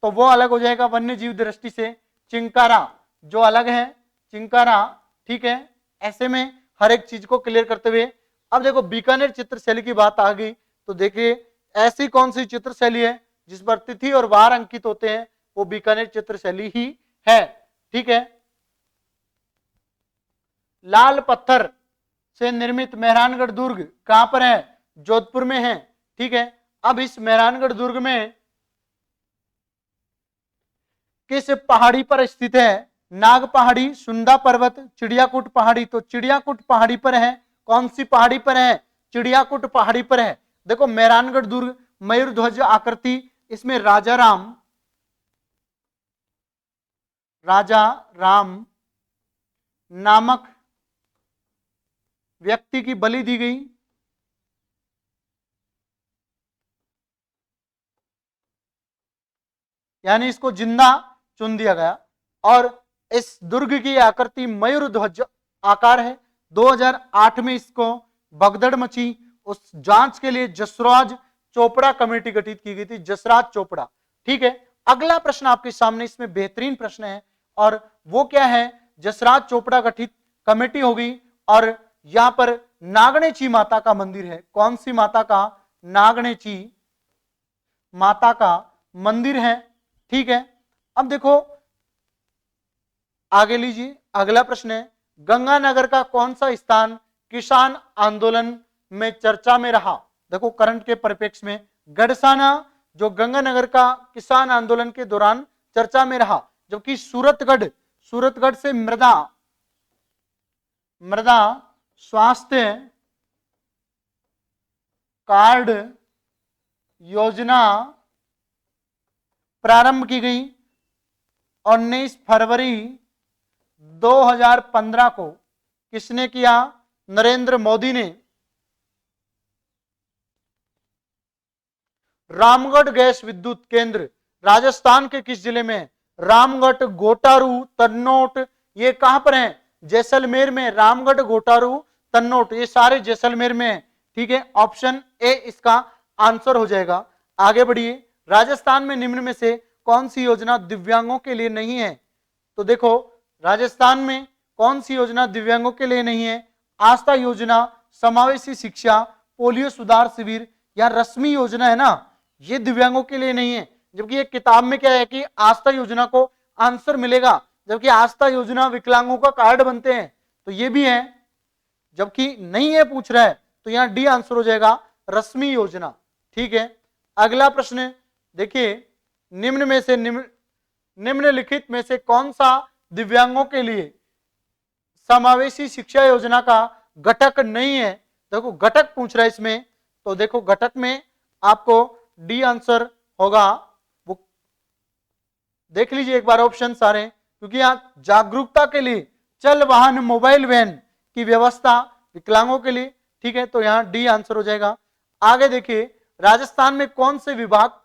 तो वो अलग हो जाएगा वन्य जीव दृष्टि से। चिंकारा जो अलग है, चिंकारा, ठीक है। ऐसे में हर एक चीज को क्लियर करते हुए अब देखो बीकानेर चित्रशैली की बात आ गई, तो देखिए ऐसी कौन सी चित्रशैली है जिस पर तिथि और वार अंकित होते हैं, वो बीकानेर चित्रशैली ही है, ठीक है। लाल पत्थर से निर्मित मेहरानगढ़ दुर्ग कहां पर है, जोधपुर में है, ठीक है। अब इस मेहरानगढ़ दुर्ग में किस पहाड़ी पर स्थित है, नाग पहाड़ी, सुंदा पर्वत, चिड़ियाकूट पहाड़ी, तो चिड़ियाकूट पहाड़ी पर है। कौन सी पहाड़ी पर है, चिड़ियाकूट पहाड़ी पर है। देखो मेहरानगढ़ दुर्ग मयूर ध्वज आकृति, इसमें राजा राम नामक व्यक्ति की बलि दी गई, यानी इसको जिंदा चुन दिया गया। और इस दुर्ग की आकृति मयूर ध्वज आकार है। 2008 में इसको भगदड़ मची, उस जांच के लिए जसराज चोपड़ा कमेटी गठित की गई थी, जसराज चोपड़ा, ठीक है। अगला प्रश्न आपके सामने, इसमें बेहतरीन प्रश्न है, और वो क्या है, जसराज चोपड़ा गठित कमेटी होगी, और यहां पर नागणेची माता का मंदिर है। कौन सी माता का, नागणेची माता का मंदिर है, ठीक है। अब देखो आगे लीजिए, अगला प्रश्न है, गंगानगर का कौन सा स्थान किसान आंदोलन में चर्चा में रहा। देखो करंट के परिप्रेक्ष्य में गढ़साना जो गंगानगर का किसान आंदोलन के दौरान चर्चा में रहा, जबकि सूरतगढ़ से मृदा स्वास्थ्य कार्ड योजना प्रारंभ की गई 19 फरवरी 2015 को। किसने किया, नरेंद्र मोदी ने। रामगढ़ गैस विद्युत केंद्र राजस्थान के किस जिले में है, रामगढ़, गोटारू, तन्नोट, ये कहां पर है, जैसलमेर में। रामगढ़, गोटारू, तन्नोट ये सारे जैसलमेर में है, ठीक है। ऑप्शन ए इसका आंसर हो जाएगा। आगे बढ़िए, राजस्थान में निम्न में से कौन सी योजना दिव्यांगों के लिए नहीं है, तो देखो राजस्थान में कौन सी योजना दिव्यांगों के लिए नहीं है, आस्था योजना, समावेशी शिक्षा, पोलियो सुधार शिविर, या रश्मि योजना है ना, ये दिव्यांगों के लिए नहीं है। जबकि ये किताब में क्या है कि आस्था योजना को आंसर मिलेगा, जबकि आस्था योजना विकलांगों का कार्ड बनते हैं, तो ये भी है। जबकि नहीं है पूछ रहा है, तो यहां डी आंसर हो जाएगा, रश्मि योजना, ठीक है। अगला प्रश्न देखिए, निम्नलिखित में से कौन सा दिव्यांगों के लिए समावेशी शिक्षा योजना का घटक नहीं है। देखो घटक पूछ रहा है इसमें, तो देखो घटक में आपको डी आंसर होगा। वो देख लीजिए एक बार ऑप्शन सारे, क्योंकि यहां जागरूकता के लिए चल वाहन मोबाइल वैन की व्यवस्था विकलांगों के लिए, ठीक है, तो यहां डी आंसर हो जाएगा। आगे देखिए, राजस्थान में कौन से विभाग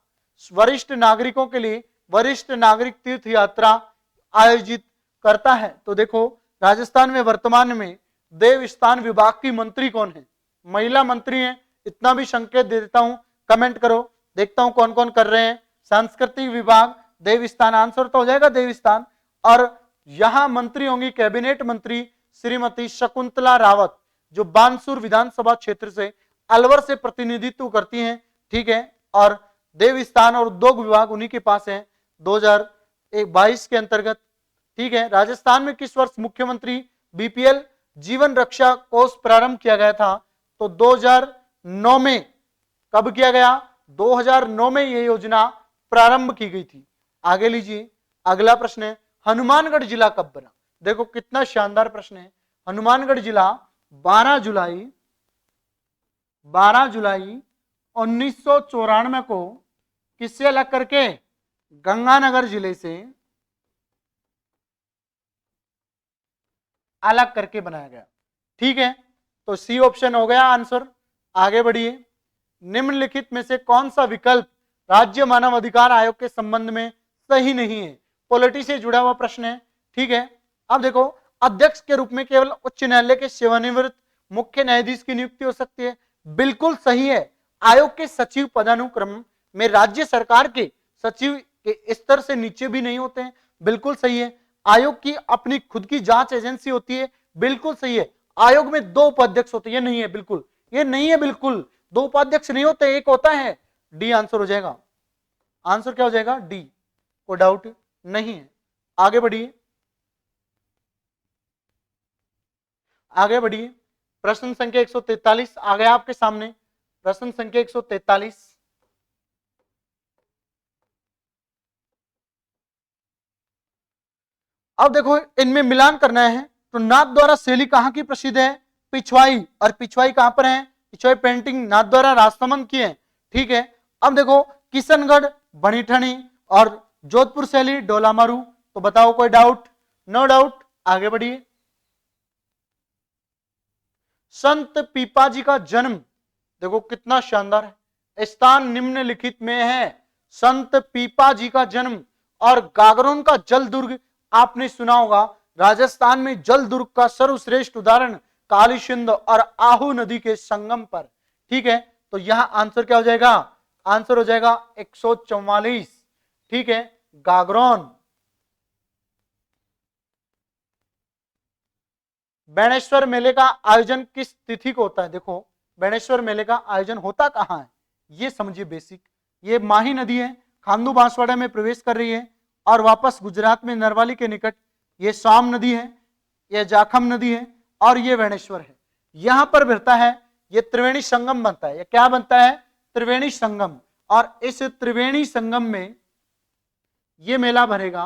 वरिष्ठ नागरिकों के लिए वरिष्ठ नागरिक तीर्थ यात्रा आयोजित करता है, तो देखो राजस्थान में वर्तमान में देवस्थान विभाग की मंत्री कौन है, महिला मंत्री है। इतना भी संकेत दे देता हूं, कमेंट करो, देखता हूं कौन कौन कर रहे हैं। सांस्कृतिक विभाग, देवस्थान, आंसर तो हो जाएगा देवस्थान। और यहां मंत्री होंगी कैबिनेट मंत्री श्रीमती शकुंतला रावत, जो बानसूर विधानसभा क्षेत्र से अलवर से प्रतिनिधित्व करती हैं, ठीक है। और देवस्थान और उद्योग विभाग उन्हीं के पास है 2022 के अंतर्गत, ठीक है। राजस्थान में किस वर्ष मुख्यमंत्री बीपीएल जीवन रक्षा कोष प्रारंभ किया गया था, तो 2009 में। कब किया गया, 2009 में यह योजना प्रारंभ की गई थी। आगे लीजिए, अगला प्रश्न है, हनुमानगढ़ जिला कब बना। देखो कितना शानदार प्रश्न है। हनुमानगढ़ जिला 12 जुलाई 1994 को किससे अलग करके, गंगानगर जिले से अलग करके बनाया गया, ठीक है। तो सी ऑप्शन हो गया आंसर। आगे बढ़िए, निम्नलिखित में से कौन सा विकल्प राज्य मानव अधिकार आयोग के संबंध में सही नहीं है। पॉलिटी से जुड़ा हुआ प्रश्न है, ठीक है। अब देखो, अध्यक्ष के रूप में केवल उच्च न्यायालय के सेवानिवृत्त मुख्य न्यायाधीश की नियुक्ति हो सकती है, बिल्कुल सही है। आयोग के सचिव पदानुक्रम में राज्य सरकार के सचिव के स्तर से नीचे भी नहीं होते हैं, बिल्कुल सही है। आयोग की अपनी खुद की जांच एजेंसी होती है, बिल्कुल सही है। आयोग में 2 उपाध्यक्ष होते हैं, ये नहीं है, बिल्कुल ये नहीं है, बिल्कुल 2 उपाध्यक्ष नहीं होते, एक होता है। डी आंसर हो जाएगा। आंसर क्या हो जाएगा? डी, कोई डाउट नहीं है। आगे बढ़िए, आगे बढ़िए। प्रश्न संख्या 143 आ गया आपके सामने। प्रश्न संख्या 143, अब देखो इनमें मिलान करना है। तो नाथ द्वारा शैली कहां की प्रसिद्ध है? पिछवाई। और पिछवाई कहां पर है? पिछवाई पेंटिंग नाथ द्वारा राजसमंद की है, ठीक है। अब देखो किशनगढ़, बनीठनी और जोधपुर शैली डोलामारू। तो बताओ, कोई डाउट? नो डाउट, आगे बढ़िए। संत पीपाजी का जन्म, देखो कितना शानदार है, स्थान निम्नलिखित में है। संत पीपाजी का जन्म। और गागरोन का जल दुर्ग आपने सुना होगा, राजस्थान में जल दुर्ग का सर्वश्रेष्ठ उदाहरण काली सिंध और आहू नदी के संगम पर, ठीक है। तो यहां आंसर क्या हो जाएगा? आंसर हो जाएगा 144, ठीक है, गागरोन। बेणेश्वर मेले का आयोजन किस तिथि को होता है? देखो बेणेश्वर मेले का आयोजन होता कहां है, ये समझिए बेसिक। ये माही नदी है, खांडू बांसवाड़ा में प्रवेश कर रही है और वापस गुजरात में नरवाली के निकट ये साम नदी है, ये जाखम नदी है और ये बेणेश्वर है। यहां पर बहता है, ये त्रिवेणी संगम बनता है। ये क्या बनता है? त्रिवेणी संगम। और इस त्रिवेणी संगम में ये मेला भरेगा,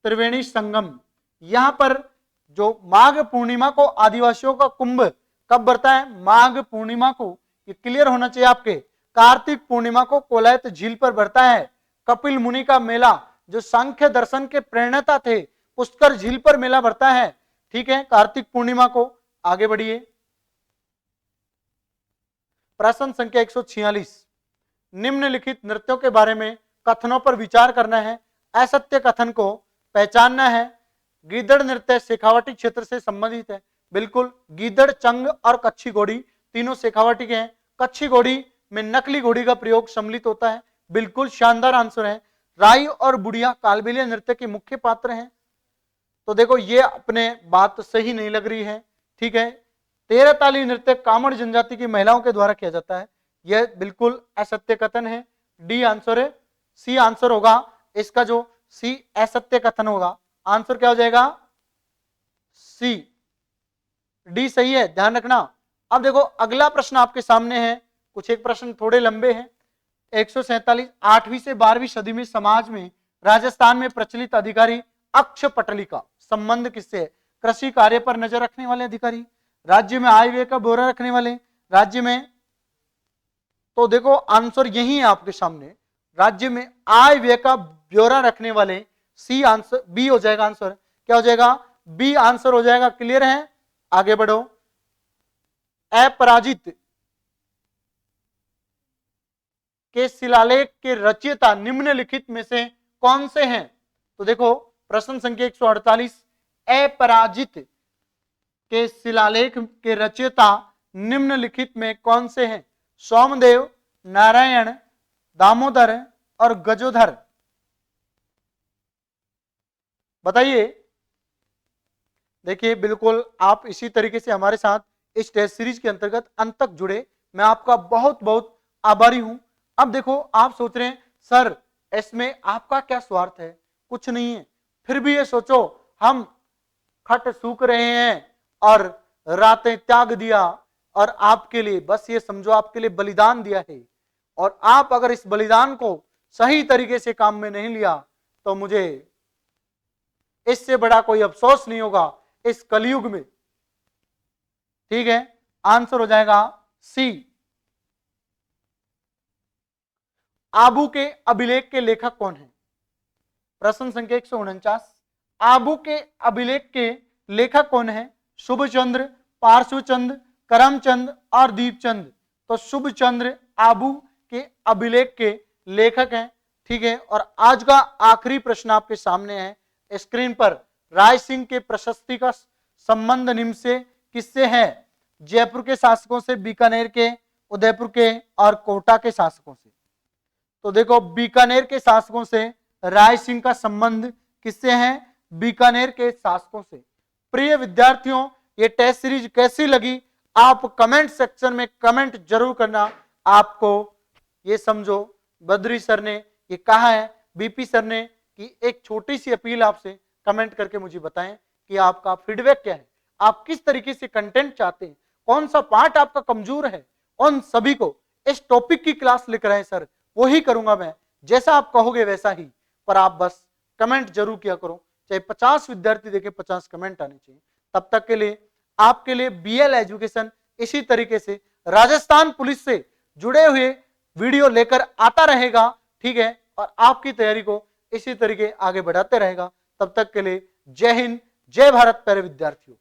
त्रिवेणी संगम। यहां पर जो माघ पूर्णिमा को आदिवासियों का कुंभ कब बढ़ता है? माघ पूर्णिमा को, ये क्लियर होना चाहिए आपके। कार्तिक पूर्णिमा को कोलायत झील पर बढ़ता है। कपिल मुनि का मेला जो सांख्य दर्शन के प्रेरणा थे, पुष्कर झील पर मेला बढ़ता है, ठीक है, कार्तिक पूर्णिमा को। आगे बढ़िए। प्रश्न संख्या 146, निम्नलिखित नृत्यों के बारे में कथनों पर विचार करना है, असत्य कथन को पहचानना है। गीदड़ नृत्य शेखावाटी क्षेत्र से संबंधित है, बिल्कुल। गीदड़, चंग और कच्छी घोड़ी तीनों शेखावाटी के हैं। कच्छी घोड़ी में नकली घोड़ी का प्रयोग सम्मिलित होता है, बिल्कुल शानदार आंसर है। राई और बुढ़िया कालबेलिया नृत्य के मुख्य पात्र हैं। तो देखो ये अपने बात सही नहीं लग रही है, ठीक है। 13 ताली नृत्य कामड़ जनजाति की महिलाओं के द्वारा किया जाता है, यह बिल्कुल असत्य कथन है। डी आंसर है। सी आंसर होगा इसका, जो सी असत्य कथन होगा। आंसर क्या हो जाएगा? सी। डी सही है, ध्यान रखना। अब देखो अगला प्रश्न आपके सामने है, कुछ एक प्रश्न थोड़े लंबे हैं। 147, 8वीं से 12वीं सदी में समाज में राजस्थान में प्रचलित अधिकारी अक्ष पटली का संबंध किससे है? कृषि कार्य पर नजर रखने वाले अधिकारी, राज्य में आय व्यय का ब्यौरा रखने वाले, राज्य में, तो देखो आंसर यही है आपके सामने, राज्य में आय व्यय का ब्यौरा रखने वाले। सी आंसर, बी हो जाएगा आंसर। क्या हो जाएगा? बी आंसर हो जाएगा। क्लियर है? आगे बढ़ो। अपराजित के शिलालेख के रचयिता निम्नलिखित में से कौन से हैं? तो देखो प्रश्न संख्या 148, अपराजित के शिलालेख के रचयिता निम्नलिखित में कौन से हैं? सोमदेव, नारायण, दामोदर और गजोधर। बताइए। देखिए बिल्कुल आप इसी तरीके से हमारे साथ इस टेस्ट सीरीज के अंतर्गत अंत तक जुड़े, मैं आपका बहुत बहुत आभारी हूं। अब देखो आप सोच रहे हैं सर इसमें आपका क्या स्वार्थ है? कुछ नहीं है। फिर भी ये सोचो हम खट सूख रहे हैं और रातें त्याग दिया और आपके लिए, बस ये समझो आपके लिए बलिदान दिया है, और आप अगर इस बलिदान को सही तरीके से काम में नहीं लिया तो मुझे इससे बड़ा कोई अफसोस नहीं होगा इस कलयुग में, ठीक है। आंसर हो जाएगा सी। आबू के अभिलेख के लेखक कौन है? प्रश्न संख्या 149, आबू के अभिलेख के लेखक कौन है? शुभचंद्र, पार्श्वचंद, करमचंद और दीपचंद। तो शुभचंद्र आबू के अभिलेख के लेखक हैं, ठीक है। और आज का आखिरी प्रश्न आपके सामने है स्क्रीन पर। राय सिंह के प्रशस्ति का संबंध निम्न से किससे है? जयपुर के शासकों से, बीकानेर के, उदयपुर के और कोटा के शासकों से। तो देखो बीकानेर के शासकों से राय सिंह का संबंध किससे है? बीकानेर के शासकों से। प्रिय विद्यार्थियों, ये टेस्ट सीरीज कैसी लगी आप कमेंट सेक्शन में कमेंट जरूर करना। आपको ये समझो बद्री सर ने ये कहा है, बीपी सर ने, कि एक छोटी सी अपील आपसे, कमेंट करके मुझे बताएं कि आपका फीडबैक क्या है, आप किस तरीके से कंटेंट चाहते हैं, कौन सा पार्ट आपका कमजोर है। उन सभी को इस टॉपिक की क्लास लिख रहे हैं सर, वही करूंगा मैं, जैसा आप कहोगे वैसा ही, पर आप बस कमेंट जरूर किया करो। चाहे 50 विद्यार्थी देखे 50 कमेंट आने चाहिए। तब तक के लिए आपके लिए बीएल एजुकेशन इसी तरीके से राजस्थान पुलिस से जुड़े हुए वीडियो लेकर आता रहेगा, ठीक है, और आपकी तैयारी को इसी तरीके आगे बढ़ाते रहेगा। तब तक के लिए जय हिंद, जय भारत प्यारे विद्यार्थियों।